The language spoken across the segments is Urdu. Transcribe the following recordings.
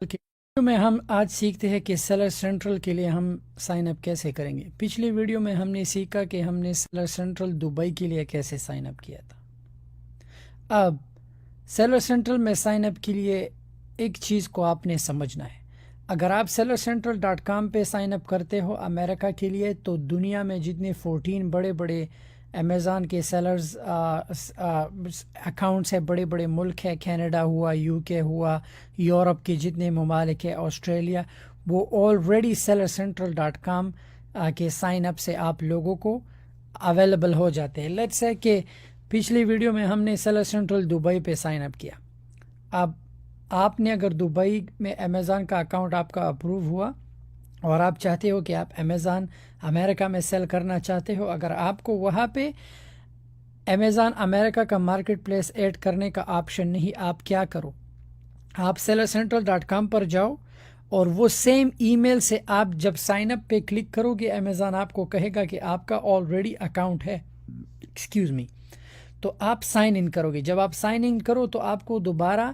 ویڈیو میں ہم آج سیکھتے ہیں کہ سیلر سینٹرل کے لیے ہم سائن اپ کیسے کریں گے۔ پچھلی ویڈیو میں ہم نے سیکھا کہ ہم نے سیلر سینٹرل دبئی کے لیے کیسے سائن اپ کیا تھا۔ اب سیلر سینٹرل میں سائن اپ کے لیے ایک چیز کو آپ نے سمجھنا ہے۔ اگر آپ sellercentral.com پہ سائن اپ کرتے ہو امریکہ کے لیے، تو دنیا میں جتنے 14 بڑے بڑے امیزون کے سیلرز اکاؤنٹس ہیں، بڑے بڑے ملک ہیں، کینیڈا ہوا، UK ہوا، یورپ کے جتنے ممالک ہیں، آسٹریلیا، وہ آلریڈی sellercentral.com کے سائن اپ سے آپ لوگوں کو اویلیبل ہو جاتے ہیں۔ لیٹس سے کہ پچھلی ویڈیو میں ہم نے سیلر سینٹرل دبئی پہ سائن اپ کیا۔ اب آپ نے اگر دبئی میں امیزون کا اکاؤنٹ آپ کا اپروو ہوا اور آپ چاہتے ہو کہ آپ امیزون امریکہ میں سیل کرنا چاہتے ہو، اگر آپ کو وہاں پہ امیزون امریکہ کا مارکیٹ پلیس ایڈ کرنے کا آپشن نہیں، آپ کیا کرو، آپ sellercentral.com پر جاؤ اور وہ سیم ای میل سے آپ جب سائن اپ پہ کلک کرو گے، امیزون آپ کو کہے گا کہ آپ کا آلریڈی اکاؤنٹ ہے، تو آپ سائن ان کرو گے۔ جب آپ سائن ان کرو تو آپ کو دوبارہ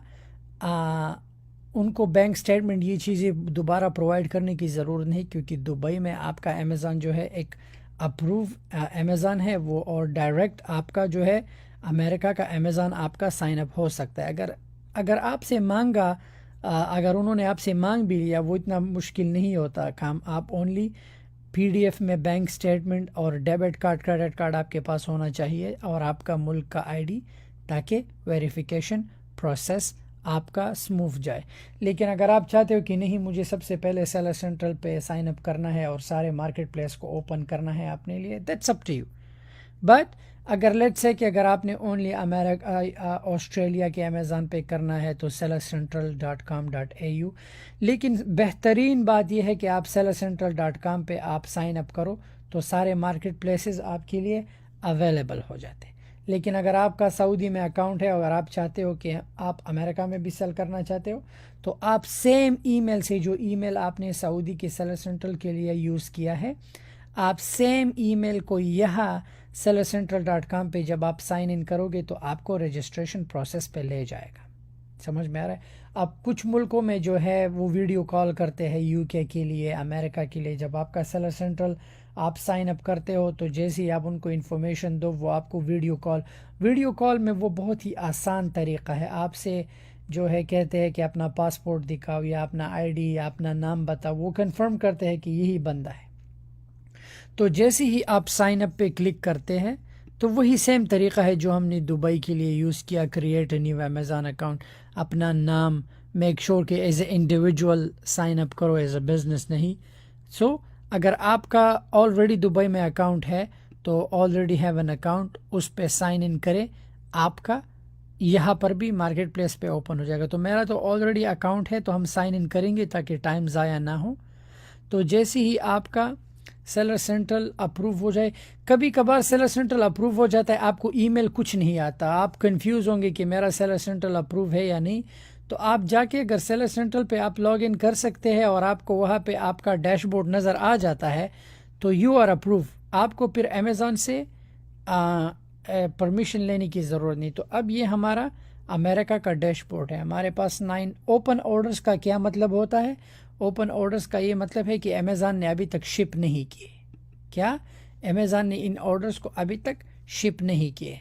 ان کو بینک سٹیٹمنٹ یہ چیزیں دوبارہ پرووائڈ کرنے کی ضرورت نہیں، کیونکہ دبئی میں آپ کا امیزون جو ہے ایک اپروو امیزون ہے وہ، اور ڈائریکٹ آپ کا جو ہے امریکہ کا امیزون آپ کا سائن اپ ہو سکتا ہے۔ اگر آپ سے مانگا، اگر انہوں نے آپ سے مانگ بھی لیا، وہ اتنا مشکل نہیں ہوتا کام۔ آپ اونلی PDF میں بینک سٹیٹمنٹ اور ڈیبٹ کارڈ، کریڈٹ کارڈ آپ کے پاس ہونا چاہیے، اور آپ کا ملک کا ID، تاکہ ویریفیکیشن پروسیس آپ کا سموتھ جائے۔ لیکن اگر آپ چاہتے ہو کہ نہیں، مجھے سب سے پہلے سیلر سینٹرل پہ سائن اپ کرنا ہے اور سارے مارکیٹ پلیس کو اوپن کرنا ہے اپنے لیے، that's up to you. But اگر لیٹس سے کہ اگر آپ نے اونلی آسٹریلیا کے امیزون پہ کرنا ہے تو sellercentral.com.au۔ لیکن بہترین بات یہ ہے کہ آپ sellercentral.com پہ آپ سائن اپ کرو تو سارے مارکیٹ پلیسز آپ کے لیے اویلیبل ہو جاتے ہیں۔ لیکن اگر آپ کا سعودی میں اکاؤنٹ ہے، اگر آپ چاہتے ہو کہ آپ امریکہ میں بھی سیل کرنا چاہتے ہو، تو آپ سیم ای میل سے، جو ای میل آپ نے سعودی کے سیلر سینٹرل کے لیے یوز کیا ہے، آپ سیم ای میل کو یہاں sellercentral.com پہ جب آپ سائن ان کرو گے تو آپ کو رجسٹریشن پروسیس پہ لے جائے گا۔ سمجھ میں آ رہا ہے؟ اب کچھ ملکوں میں جو ہے وہ ویڈیو کال کرتے ہیں، UK کے لیے، امریکہ کے لیے۔ جب آپ کا سیلر سینٹرل آپ سائن اپ کرتے ہو تو جیسے ہی آپ ان کو انفارمیشن دو، وہ آپ کو ویڈیو کال میں وہ بہت ہی آسان طریقہ ہے، آپ سے جو ہے کہتے ہیں کہ اپنا پاسپورٹ دکھاؤ یا اپنا ID یا اپنا نام بتاؤ، وہ کنفرم کرتے ہیں کہ یہی بندہ ہے۔ تو جیسے ہی آپ سائن اپ پہ کلک کرتے ہیں تو وہی سیم طریقہ ہے جو ہم نے دبئی کے لیے یوز کیا، create a new Amazon account, اپنا نام، میک شور کہ as a individual sign up کرو، ایز اے بزنس نہیں۔ سو اگر آپ کا آلریڈی دبئی میں اکاؤنٹ ہے تو آلریڈی ہیو این اکاؤنٹ، اس پہ سائن ان کرے، آپ کا یہاں پر بھی مارکیٹ پلیس پہ اوپن ہو جائے گا۔ تو میرا تو آلریڈی اکاؤنٹ ہے تو ہم سائن ان کریں گے تاکہ ٹائم ضائع نہ ہو۔ تو جیسے ہی آپ کا سیلر سینٹرل اپروو ہو جائے، کبھی کبھار سیلر سینٹرل اپروو ہو جاتا ہے، آپ کو ای میل کچھ نہیں آتا، آپ کنفیوز ہوں گے کہ میرا سیلر سینٹرل اپروو ہے یا نہیں، تو آپ جا کے اگر سیلر سینٹرل پہ آپ لاگ ان کر سکتے ہیں اور آپ کو وہاں پہ آپ کا ڈیش بورڈ نظر آ جاتا ہے تو یو آر اپروو۔ آپ کو پھر امیزون سے پرمیشن لینے کی ضرورت نہیں۔ تو اب یہ ہمارا امریکہ کا ڈیش بورڈ ہے، ہمارے پاس 9 اوپن آرڈرز کا کیا مطلب ہوتا ہے؟ اوپن آرڈرز کا یہ مطلب ہے کہ امیزون نے ابھی تک شپ نہیں کیے۔ کیا؟ امیزون نے ان آرڈرز کو ابھی تک شپ نہیں کیے۔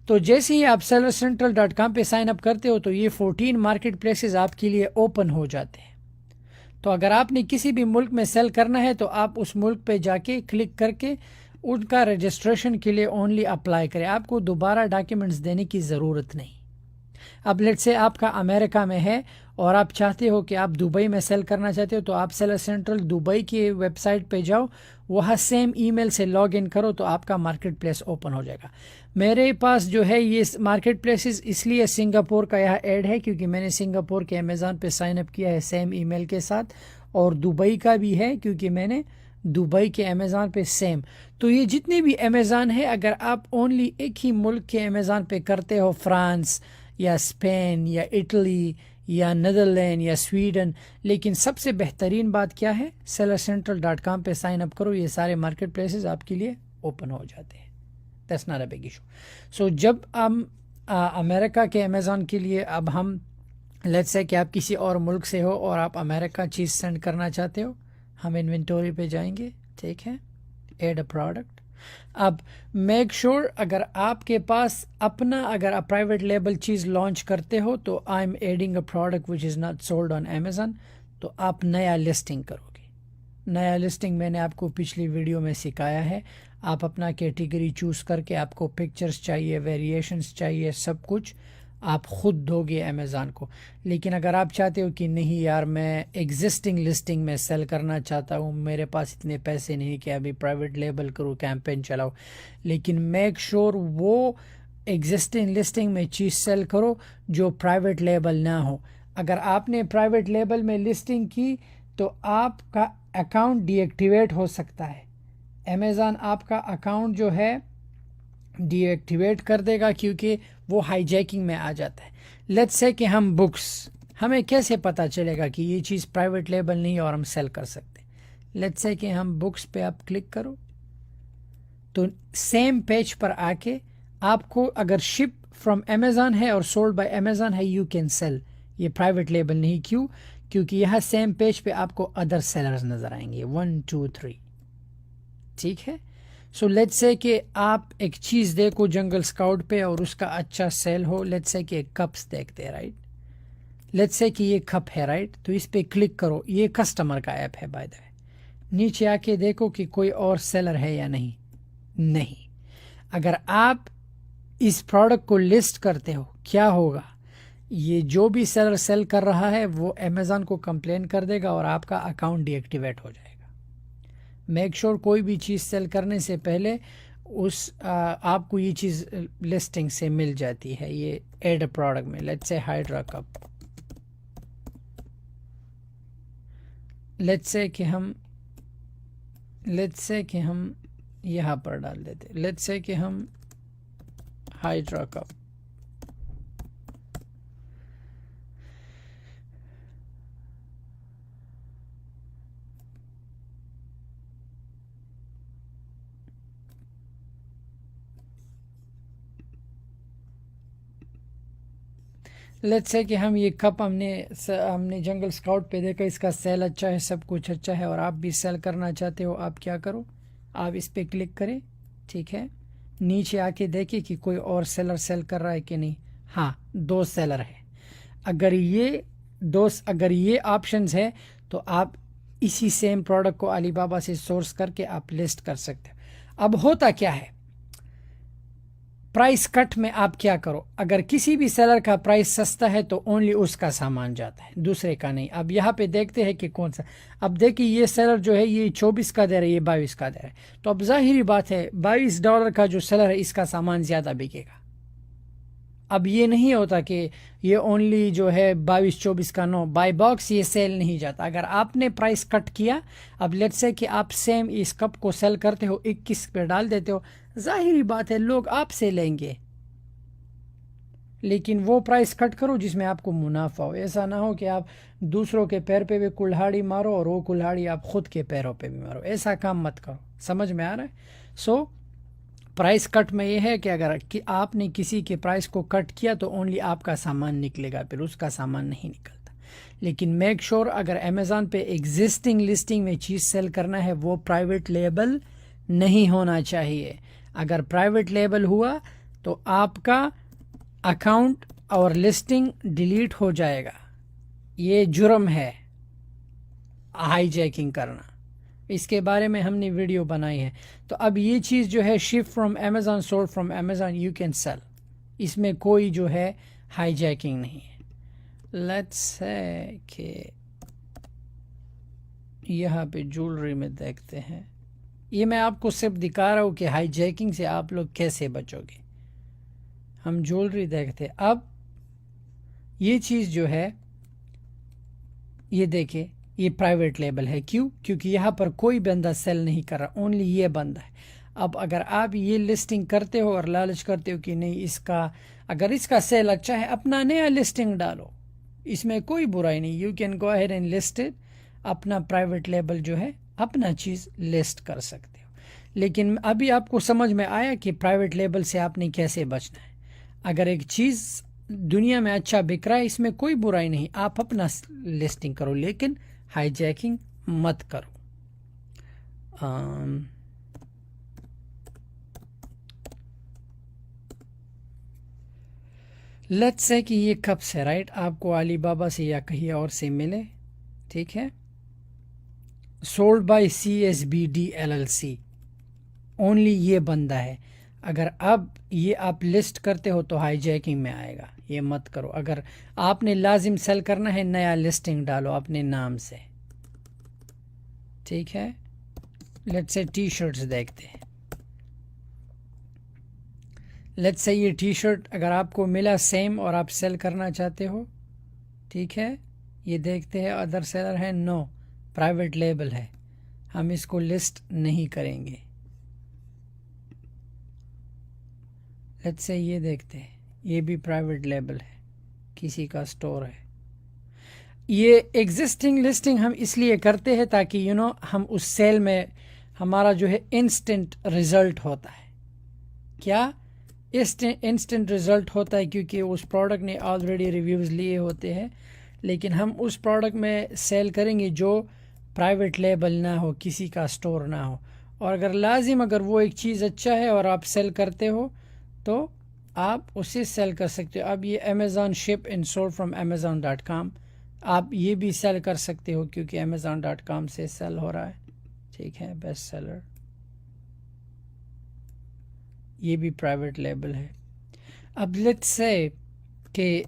تو جیسے ہی آپ sellercentral.com پہ سائن اپ کرتے ہو تو یہ 14 مارکیٹ پلیسز آپ کے لیے اوپن ہو جاتے ہیں۔ تو اگر آپ نے کسی بھی ملک میں سیل کرنا ہے تو آپ اس ملک پہ جا کے کلک کر کے ان کا رجسٹریشن کے لیے اونلی اپلائی کریں، آپ کو دوبارہ ڈاکیومنٹس دینے کی ضرورت نہیں۔ اب لیٹ سے آپ کا امریکہ میں ہے اور آپ چاہتے ہو کہ آپ دبئی میں سیل کرنا چاہتے ہو، تو آپ سیلر سینٹرل دبئی کی ویب سائٹ پہ جاؤ، وہاں سیم ای میل سے لاگ ان کرو تو آپ کا مارکیٹ پلیس اوپن ہو جائے گا۔ میرے پاس جو ہے یہ مارکیٹ پلیسز اس لیے سنگاپور کا یہاں ایڈ ہے کیونکہ میں نے سنگاپور کے امیزون پہ سائن اپ کیا ہے سیم ای میل کے ساتھ، اور دبئی کا بھی ہے کیونکہ میں نے دبئی کے امیزون پہ سیم۔ تو یہ جتنے بھی امیزون ہے، اگر آپ اونلی ایک ہی ملک کے امیزون پہ کرتے ہو، فرانس یا اسپین یا اٹلی یا نیدرلینڈ یا سویڈن، لیکن سب سے بہترین بات کیا ہے؟ sellercentral.com پہ سائن اپ کرو، یہ سارے مارکیٹ پلیسز آپ کے لیے اوپن ہو جاتے ہیں۔ That's not a big issue. So جب ہم امریکہ کے امیزون کے لیے اب ہم لیٹس سے کہ آپ کسی اور ملک سے ہو اور آپ امریکہ چیز سینڈ کرنا چاہتے ہو، ہم انوینٹوری پہ جائیں گے، ٹھیک ہے، ایڈ اے پروڈکٹ. اب میک شور اگر آپ کے پاس اپنا اگر آپ پرائیویٹ لیبل چیز لانچ کرتے ہو تو I am adding a product which is not sold on Amazon, تو آپ نیا لسٹنگ کرو گے. نیا لسٹنگ میں نے آپ کو پچھلی ویڈیو میں سکھایا ہے. آپ اپنا کیٹیگری چوز کر کے آپ کو پکچرز چاہیے، ویریشنز چاہیے، سب کچھ آپ خود دو گے امیزون کو. لیکن اگر آپ چاہتے ہو کہ نہیں یار میں ایگزسٹنگ لسٹنگ میں سیل کرنا چاہتا ہوں، میرے پاس اتنے پیسے نہیں کہ ابھی پرائیویٹ لیبل کروں، کیمپین چلاؤ، لیکن میک شور وہ ایگزسٹنگ لسٹنگ میں چیز سیل کرو جو پرائیویٹ لیبل نہ ہو. اگر آپ نے پرائیویٹ لیبل میں لسٹنگ کی تو آپ کا اکاؤنٹ ڈی ایکٹیویٹ ہو سکتا ہے. امیزون آپ کا اکاؤنٹ جو ہے ڈی ایکٹیویٹ کر دے گا کیونکہ وہ ہائی جیکنگ میں آ جاتا ہے. لیٹس سے کہ ہم بکس، ہمیں کیسے پتہ چلے گا کہ یہ چیز پرائیویٹ لیبل نہیں اور ہم سیل کر سکتے. لیٹس سے کہ ہم بکس پہ آپ کلک کرو تو سیم پیج پر آ کے آپ کو اگر شپ فرام امیزون ہے اور سولڈ بائی امیزون ہے، یو کین سیل. یہ پرائیویٹ لیبل نہیں. کیوں؟ کیونکہ یہاں سیم پیج پہ آپ کو ادر سیلرز نظر آئیں گے، 1 2 3. ٹھیک ہے. سو لیٹ سے کہ آپ ایک چیز دیکھو جنگل اسکاؤٹ پہ اور اس کا اچھا سیل ہو. لیٹ سے کہ کپس دیکھتے ہیں، رائٹ. لیٹ سے کہ یہ کپ ہے، رائٹ، تو اس پہ کلک کرو. یہ کسٹمر کا ایپ ہے بائی دا وے. نیچے آ کے دیکھو کہ کوئی اور سیلر ہے یا نہیں. اگر آپ اس پروڈکٹ کو لسٹ کرتے ہو، کیا ہوگا؟ یہ جو بھی سیلر سیل کر رہا ہے وہ امیزون کو کمپلین کر دے گا اور آپ کا اکاؤنٹ ڈی ایکٹیویٹ ہو جائے گا. میک شور کوئی بھی چیز سیل کرنے سے پہلے آپ کو یہ چیز لسٹنگ سے مل جاتی ہے. یہ ایڈ اے پروڈکٹ میں let's say hydra cup, let's say کہ ہم یہاں پر ڈال دیتے. لیٹس سے کہ ہم ہائیڈرا کپ، لیٹس سے کہ ہم یہ کپ ہم نے جنگل اسکاؤٹ پہ دیکھا، اس کا سیل اچھا ہے، سب کچھ اچھا ہے اور آپ بھی سیل کرنا چاہتے ہو. آپ کیا کرو؟ آپ اس پہ کلک کریں، ٹھیک ہے. نیچے آ کے دیکھیں کہ کوئی اور سیلر سیل کر رہا ہے کہ نہیں. ہاں، 2 سیلر ہے. اگر یہ آپشنز ہے تو آپ اسی سیم پروڈکٹ کو علی بابا سے سورس کر کے آپ لسٹ کر سکتے ہیں. اب ہوتا کیا ہے پرائس کٹ میں؟ آپ کیا کرو؟ اگر کسی بھی سیلر کا پرائس سستا ہے تو اونلی اس کا سامان جاتا ہے، دوسرے کا نہیں. اب یہاں پہ دیکھتے ہیں کہ کون سا. اب دیکھیں یہ سیلر جو ہے یہ 24 کا دے رہا ہے، یہ 22 کا دے رہا ہے. تو اب ظاہری بات ہے $22 کا جو سیلر ہے اس کا سامان زیادہ بکے گا. اب یہ نہیں ہوتا کہ یہ اونلی جو ہے 22-24 کا، نو، بائی باکس یہ سیل نہیں جاتا. اگر آپ نے پرائس کٹ کیا، اب لیٹ سے کہ آپ سیم اس کپ کو سیل کرتے ہو 21 پہ ڈال دیتے ہو، ظاہری بات ہے لوگ آپ سے لیں گے. لیکن وہ پرائس کٹ کرو جس میں آپ کو منافع ہو. ایسا نہ ہو کہ آپ دوسروں کے پیر پہ بھی کلہاڑی مارو اور وہ کلہاڑی آپ خود کے پیروں پہ بھی مارو. ایسا کام مت کرو. سمجھ میں آ رہا ہے؟ پرائس کٹ میں یہ ہے کہ اگر آپ نے کسی کے پرائس کو کٹ کیا تو اونلی آپ کا سامان نکلے گا، پھر اس کا سامان نہیں نکلتا. لیکن میک شور اگر امیزون پہ ایگزسٹنگ لسٹنگ میں چیز سیل کرنا ہے وہ پرائیویٹ لیبل نہیں ہونا چاہیے. اگر پرائیویٹ لیبل ہوا تو آپ کا اکاؤنٹ اور لسٹنگ ڈیلیٹ ہو جائے گا. یہ جرم ہے ہائی جیکنگ کرنا. اس کے بارے میں ہم نے ویڈیو بنائی ہے. تو اب یہ چیز جو ہے ship from Amazon, sold from Amazon, you can sell. اس میں کوئی جو ہے ہائی جیکنگ نہیں ہے. لیٹس سے کہ یہاں پہ جولری میں دیکھتے ہیں. یہ میں آپ کو صرف دکھا رہا ہوں کہ ہائی جیکنگ سے آپ لوگ کیسے بچو گے. ہم جولری دیکھتے. اب یہ چیز جو ہے یہ دیکھیں، یہ پرائیویٹ لیبل ہے. کیوں؟ کیونکہ یہاں پر کوئی بندہ سیل نہیں کر رہا، اونلی یہ بندہ ہے. اب اگر آپ یہ لسٹنگ کرتے ہو اور لالچ کرتے ہو کہ نہیں اگر اس کا سیل اچھا ہے، اپنا نیا لسٹنگ ڈالو، اس میں کوئی برائی نہیں. You can go ahead and list it. اپنا پرائیویٹ لیبل جو ہے اپنا چیز لسٹ کر سکتے ہو. لیکن ابھی آپ کو سمجھ میں آیا کہ پرائیویٹ لیبل سے آپ نے کیسے بچنا ہے. اگر ایک چیز دنیا میں اچھا بک رہا ہے، اس میں کوئی برائی نہیں، آپ اپنا لسٹنگ کرو لیکن ہائی جیکنگ مت کرو۔ لیٹس سے کہ یہ کب سے رائٹ آپ کو علی بابا سے یا کہیں اور سے ملے، ٹھیک ہے، sold by CSBD LLC، only یہ بندہ ہے۔ اگر اب یہ آپ لسٹ کرتے ہو تو ہائی جیکنگ میں آئے گا، یہ مت کرو۔ اگر آپ نے لازم سیل کرنا ہے نیا لسٹنگ ڈالو اپنے نام سے، ٹھیک ہے۔ لیٹس سے ٹی شرٹس دیکھتے ہیں، لیٹس سے یہ ٹی شرٹ اگر آپ کو ملا سیم اور آپ سیل کرنا چاہتے ہو، ٹھیک ہے، یہ دیکھتے ہیں ادر سیلر ہے، نو پرائیویٹ لیبل ہے، ہم اس کو لسٹ نہیں کریں گے۔ لیٹس سے یہ دیکھتے ہیں، یہ بھی پرائیویٹ لیبل ہے، کسی کا سٹور ہے۔ یہ ایگزسٹنگ لسٹنگ ہم اس لیے کرتے ہیں تاکہ ہم اس سیل میں ہمارا جو ہے انسٹنٹ رزلٹ ہوتا ہے۔ کیا انسٹنٹ رزلٹ ہوتا ہے؟ کیونکہ اس پروڈکٹ نے آلریڈی ریویوز لیے ہوتے ہیں، لیکن ہم اس پروڈکٹ میں سیل کریں گے جو پرائیویٹ لیبل نہ ہو، کسی کا سٹور نہ ہو، اور اگر وہ ایک چیز اچھا ہے اور آپ سیل کرتے ہو تو آپ اسے سیل کر سکتے ہو۔ اب یہ Amazon ship and sold from amazon.com، آپ یہ بھی سیل کر سکتے ہو کیونکہ amazon.com سے سیل ہو رہا ہے، ٹھیک ہے، بیسٹ سیلر، یہ بھی پرائیویٹ لیبل ہے۔ اب لیٹس سے کہ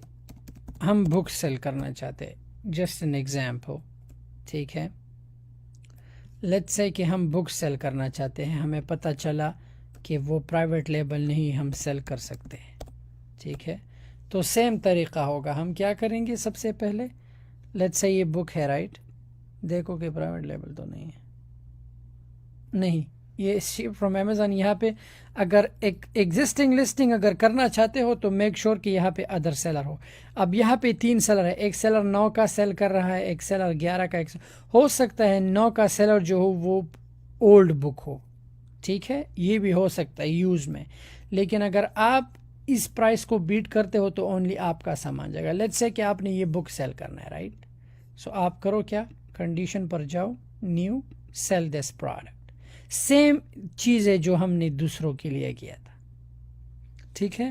ہم بک سیل کرنا چاہتے ہیں، جسٹ این ایگزامپل، ٹھیک ہے، لیٹس سے کہ ہم بک سیل کرنا چاہتے ہیں، ہمیں پتہ چلا کہ وہ پرائیویٹ لیبل نہیں، ہم سیل کر سکتے ہیں، ٹھیک ہے، تو سیم طریقہ ہوگا۔ ہم کیا کریں گے؟ سب سے پہلے لیٹس سے یہ بک ہے، رائٹ، دیکھو کہ پرائیویٹ لیبل تو نہیں ہے، نہیں، یہ شپ فرام امیزون۔ یہاں پہ اگر ایک ایگزسٹنگ لسٹنگ اگر کرنا چاہتے ہو تو میک شور کہ یہاں پہ ادر سیلر ہو۔ اب یہاں پہ 3 سیلر ہے، ایک سیلر 9 کا سیل کر رہا ہے، ایک سیلر 11 کا، ہو سکتا ہے 9 کا سیلر جو ہو وہ اولڈ بک ہو، ٹھیک ہے، یہ بھی ہو سکتا ہے یوز میں، لیکن اگر آپ اس پرائس کو بیٹ کرتے ہو تو اونلی آپ کا سامان جائے گا۔ لیٹس سے کہ آپ نے یہ بک سیل کرنا ہے، رائٹ، سو آپ کرو کیا، کنڈیشن پر جاؤ، new, sell this product, same چیز ہے جو ہم نے دوسروں کے لیے کیا تھا، ٹھیک ہے۔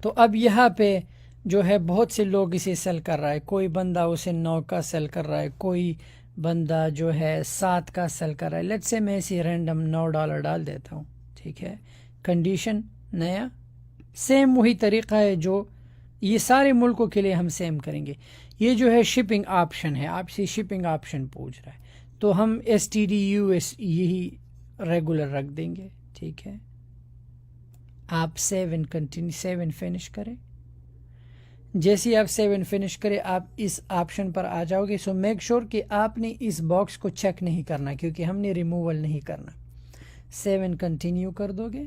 تو اب یہاں پہ جو ہے بہت سے لوگ اسے سیل کر رہا ہے، کوئی بندہ اسے 9 کا سیل کر رہا ہے، کوئی بندہ جو ہے 7 کا سیل کر رہا ہے۔ لیٹس سے میں اسی رینڈم $9 ڈال دیتا ہوں، ٹھیک ہے، کنڈیشن نیا، سیم وہی طریقہ ہے جو یہ سارے ملکوں کے لیے ہم سیم کریں گے۔ یہ جو ہے شپنگ آپشن ہے، آپ سے شپنگ آپشن پوچھ رہا ہے تو ہم STDUS یہی ریگولر رکھ دیں گے، ٹھیک ہے۔ آپ save and continue, save and finish کریں، جیسے آپ سیو اینڈ فنش کریں آپ اس آپشن پر آ جاؤ گے۔ سو میک شور کہ آپ نے اس باکس کو چیک نہیں کرنا کیونکہ ہم نے ریموول نہیں کرنا، سیو اینڈ کنٹینیو کر دو گے،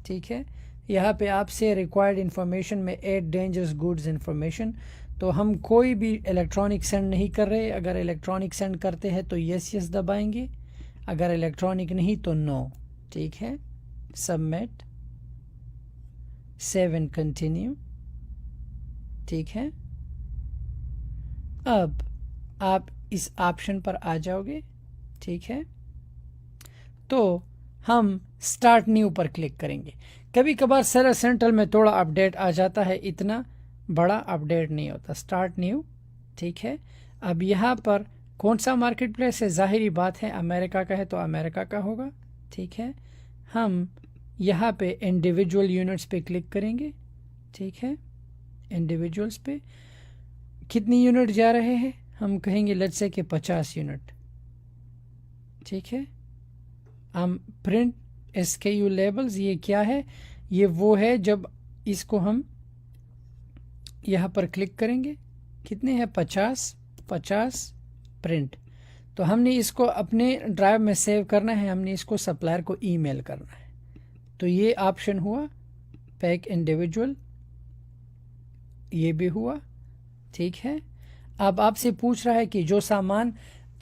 ٹھیک ہے۔ یہاں پہ آپ سے ریکوائرڈ انفارمیشن میں ایڈ ڈینجرس گوڈز انفارمیشن، تو ہم کوئی بھی الیکٹرانک سینڈ نہیں کر رہے، اگر الیکٹرانک سینڈ کرتے ہیں تو یس یس دبائیں گے، اگر الیکٹرانک نہیں تو نو، ٹھیک ہے، سبمٹ، سیو اینڈ کنٹینیو، ٹھیک ہے۔ اب آپ اس آپشن پر آ جاؤ گے، ٹھیک ہے، تو ہم سٹارٹ نیو پر کلک کریں گے۔ کبھی کبھار سیلر سینٹرل میں تھوڑا اپڈیٹ آ جاتا ہے، اتنا بڑا اپڈیٹ نہیں ہوتا، سٹارٹ نیو، ٹھیک ہے۔ اب یہاں پر کون سا مارکیٹ پلیس ہے؟ ظاہری بات ہے امریکہ کا ہے تو امریکہ کا ہوگا، ٹھیک ہے۔ ہم یہاں پہ انڈیویجول یونٹس پہ کلک کریں گے، ٹھیک ہے، انڈیویجولس پہ کتنی یونٹ جا رہے ہیں؟ ہم کہیں گے لیٹس سے کہ 50 یونٹ، ٹھیک ہے۔ ہم پرنٹ SKU لیبلز، یہ کیا ہے؟ یہ وہ ہے جب اس کو ہم یہاں پر کلک کریں گے، کتنے ہیں؟ 50 پرنٹ، تو ہم نے اس کو اپنے ڈرائیو میں سیو کرنا ہے، ہم نے اس کو سپلائر کو ای میل کرنا ہے، تو یہ آپشن ہوا، پیک انڈیویجول، یہ بھی ہوا، ٹھیک ہے۔ اب آپ سے پوچھ رہا ہے کہ جو سامان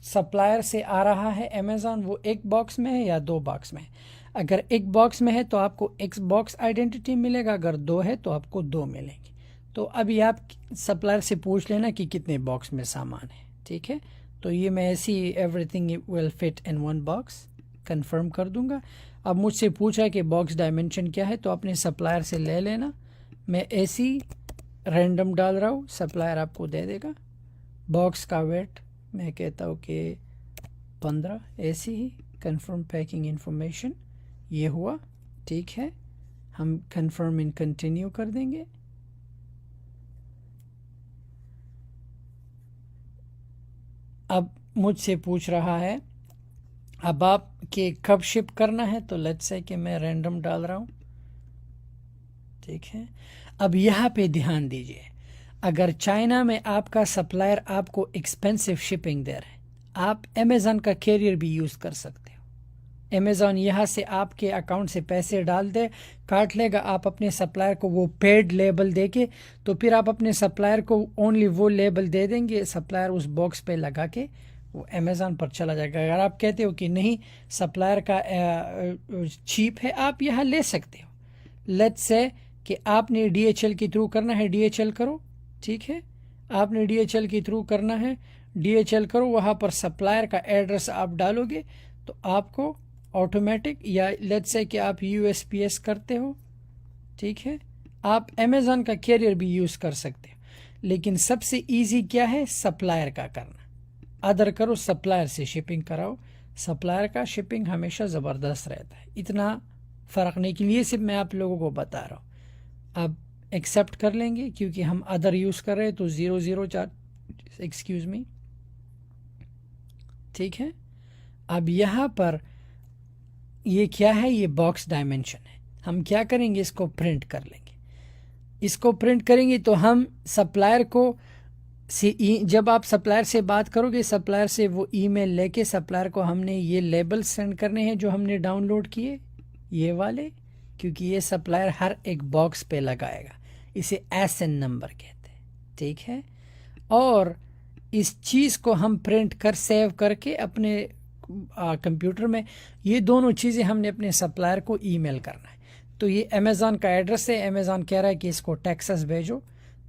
سپلائر سے آ رہا ہے امیزون وہ ایک باکس میں ہے یا 2 باکس میں ہے؟ اگر ایک باکس میں ہے تو آپ کو ایک باکس آئیڈینٹی ملے گا، اگر 2 ہے تو آپ کو 2 ملیں گے۔ تو ابھی آپ سپلائر سے پوچھ لینا کہ کتنے باکس میں سامان ہے، ٹھیک ہے. تو یہ میں ایسی everything will fit in one box confirm کر دوں گا. اب مجھ سے پوچھا کہ باکس ڈائمنشن کیا ہے، تو اپنے سپلائر سے لے لینا. میں ایسی رینڈم ڈال رہا ہوں، سپلائر آپ کو دے دے گا. باکس کا ویٹ میں کہتا ہوں کہ 15، ایسی ہی کنفرم پیکنگ انفارمیشن. یہ ہوا، ٹھیک ہے. ہم کنفرم ان کنٹینیو کر دیں گے. اب مجھ سے پوچھ رہا ہے اب آپ کے کب شپ کرنا ہے، تو لیٹس سے کہ میں رینڈم ڈال رہا ہوں، ٹھیک ہے. اب یہاں پہ دھیان دیجئے، اگر چائنا میں آپ کا سپلائر آپ کو ایکسپینسو شپنگ دے رہے ہیں، آپ امیزون کا کیریئر بھی یوز کر سکتے ہو. امیزون یہاں سے آپ کے اکاؤنٹ سے پیسے ڈال دے، کاٹ لے گا، آپ اپنے سپلائر کو وہ پیڈ لیبل دے کے، تو پھر آپ اپنے سپلائر کو اونلی وہ لیبل دے دیں گے، سپلائر اس باکس پہ لگا کے وہ امیزون پر چلا جائے گا. اگر آپ کہتے ہو کہ نہیں سپلائر کا چیپ ہے، آپ یہاں لے سکتے ہو. لیٹس سے کہ آپ نے ڈی ایچ ایل کے تھرو کرنا ہے، ڈی ایچ ایل کرو، ٹھیک ہے. آپ نے ڈی ایچ ایل کے تھرو کرنا ہے، ڈی ایچ ایل کرو. وہاں پر سپلائر کا ایڈریس آپ ڈالو گے تو آپ کو آٹومیٹک، یا لیٹس سے کہ آپ یو ایس پی ایس کرتے ہو، ٹھیک ہے، آپ امیزون کا کیریئر بھی یوز کر سکتے ہو. لیکن سب سے ایزی کیا ہے، سپلائر کا کرنا. ادر کرو، سپلائر سے شپنگ کراؤ. سپلائر کا شپنگ ہمیشہ زبردست رہتا ہے، اتنا فرق نہیں. کے لیے صرف میں آپ لوگوں کو بتا رہا ہوں. اب ایکسیپٹ کر لیں گے کیونکہ ہم ادر یوز کر رہے تو 00 چارج، ایکسکیوز می، ٹھیک ہے. اب یہاں پر یہ کیا ہے، یہ باکس ڈائمنشن ہے. ہم کیا کریں گے، اس کو پرنٹ کر لیں گے. اس کو پرنٹ کریں گے تو ہم سپلائر کو جب آپ سپلائر سے بات کرو گے، سپلائر سے وہ ای میل لے کے سپلائر کو ہم نے یہ لیبل سینڈ کرنے ہیں جو ہم نے ڈاؤن لوڈ کیے، یہ والے، کیونکہ یہ سپلائر ہر ایک باکس پہ لگائے گا. اسے ایس این نمبر کہتے ہیں، ٹھیک ہے. اور اس چیز کو ہم پرنٹ کر سیو کر کے اپنے کمپیوٹر میں، یہ دونوں چیزیں ہم نے اپنے سپلائر کو ای میل کرنا ہے. تو یہ امیزون کا ایڈریس ہے، امیزون کہہ رہا ہے کہ اس کو ٹیکسس بھیجو.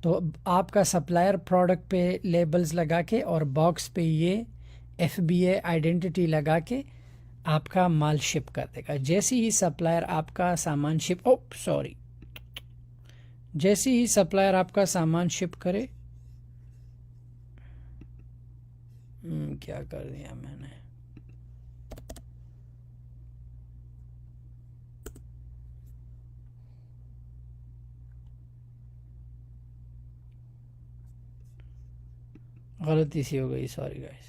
تو آپ کا سپلائر پروڈکٹ پہ لیبلز لگا کے اور باکس پہ یہ ایف بی اے آئیڈینٹی لگا کے آپ کا مال شپ کر دے گا. جیسے ہی سپلائر آپ کا سامان جیسے ہی سپلائر آپ کا سامان شپ کرے، کیا کر دیا میں نے، غلطی سی ہو گئی، sorry guys.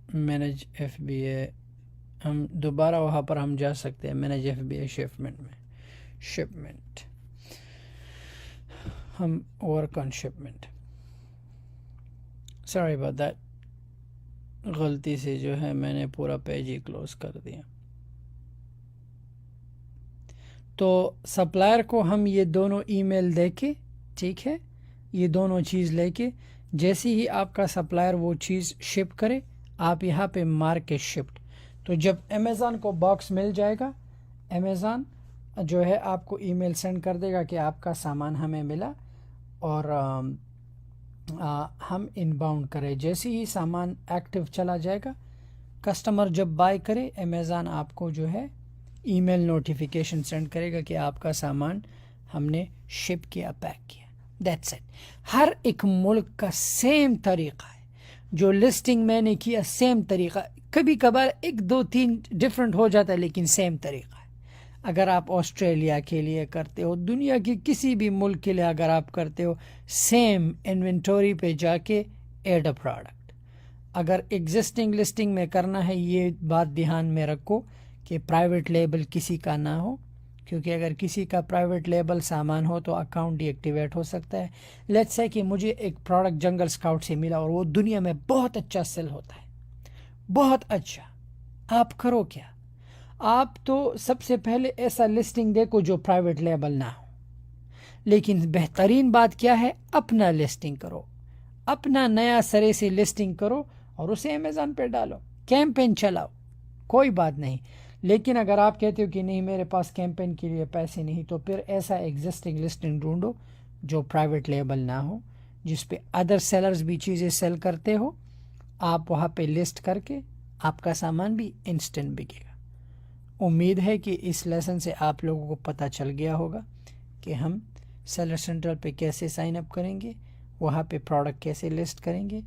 Manage F B A, ہم دوبارہ وہاں پر ہم جا سکتے ہیں. Manage F B A shipment ہم work on shipment. Sorry about that, غلطی سے جو ہے میں نے پورا پیج ہی کلوز کر دیا. تو سپلائر کو ہم یہ دونوں ای میل دے کے، ٹھیک ہے، یہ دونوں چیز لے کے، جیسے ہی آپ کا سپلائر وہ چیز شپ کرے، آپ یہاں پہ مارک کے شپڈ. تو جب امیزون کو باکس مل جائے گا، امیزون جو ہے آپ کو ای میل سینڈ کر دے گا کہ آپ کا سامان ہمیں ملا اور ہم ان باؤنڈ کرے. جیسے ہی سامان ایکٹیو چلا جائے گا، کسٹمر جب بائی کرے، امیزون آپ کو جو ہے ای میل نوٹیفیکیشن سینڈ کرے گا کہ آپ کا سامان ہم نے شپ کیا، پیک کیا. That's it. ہر ایک ملک کا سیم طریقہ ہے. جو لسٹنگ میں نے کیا سیم طریقہ، کبھی کبھار 1 2 3 ڈفرینٹ ہو جاتا ہے لیکن سیم طریقہ ہے. اگر آپ آسٹریلیا کے لیے کرتے ہو، دنیا کی کسی بھی ملک کے لیے اگر آپ کرتے ہو، سیم انوینٹوری پہ جا کے ایڈ اے پروڈکٹ. اگر ایگزسٹنگ لسٹنگ میں کرنا ہے، یہ بات دھیان میں رکھو کہ پرائیویٹ لیبل کسی کا نہ ہو، کیونکہ اگر کسی کا پرائیویٹ لیبل سامان ہو تو اکاؤنٹ ڈی ایکٹیویٹ ہو سکتا ہے. لیٹس سے کہ مجھے ایک پروڈکٹ جنگل اسکاؤٹ سے ملا اور وہ دنیا میں بہت اچھا سیل ہوتا ہے، بہت اچھا. آپ کرو کیا، آپ تو سب سے پہلے ایسا لسٹنگ دیکھو جو پرائیویٹ لیبل نہ ہو، لیکن بہترین بات کیا ہے، اپنا لسٹنگ کرو، اپنا نیا سرے سے لسٹنگ کرو اور اسے امیزون پہ ڈالو، کیمپین چلاؤ، کوئی بات نہیں۔ لیکن اگر آپ کہتے ہو کہ نہیں میرے پاس کیمپین کے لیے پیسے نہیں، تو پھر ایسا ایگزسٹنگ لسٹنگ ڈھونڈو جو پرائیویٹ لیبل نہ ہو، جس پہ ادر سیلرز بھی چیزیں سیل کرتے ہو، آپ وہاں پہ لسٹ کر کے آپ کا سامان بھی انسٹنٹ بکے گا۔ امید ہے کہ اس لیسن سے آپ لوگوں کو پتہ چل گیا ہوگا کہ ہم سیلر سینٹرل پہ کیسے سائن اپ کریں گے، وہاں پہ پروڈکٹ کیسے لسٹ کریں گے،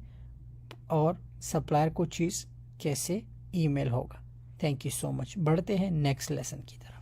اور سپلائر کو چیز کیسے ای میل ہوگا۔ تھینک یو سو مچ۔ بڑھتے ہیں نیکسٹ لیسن کی طرف۔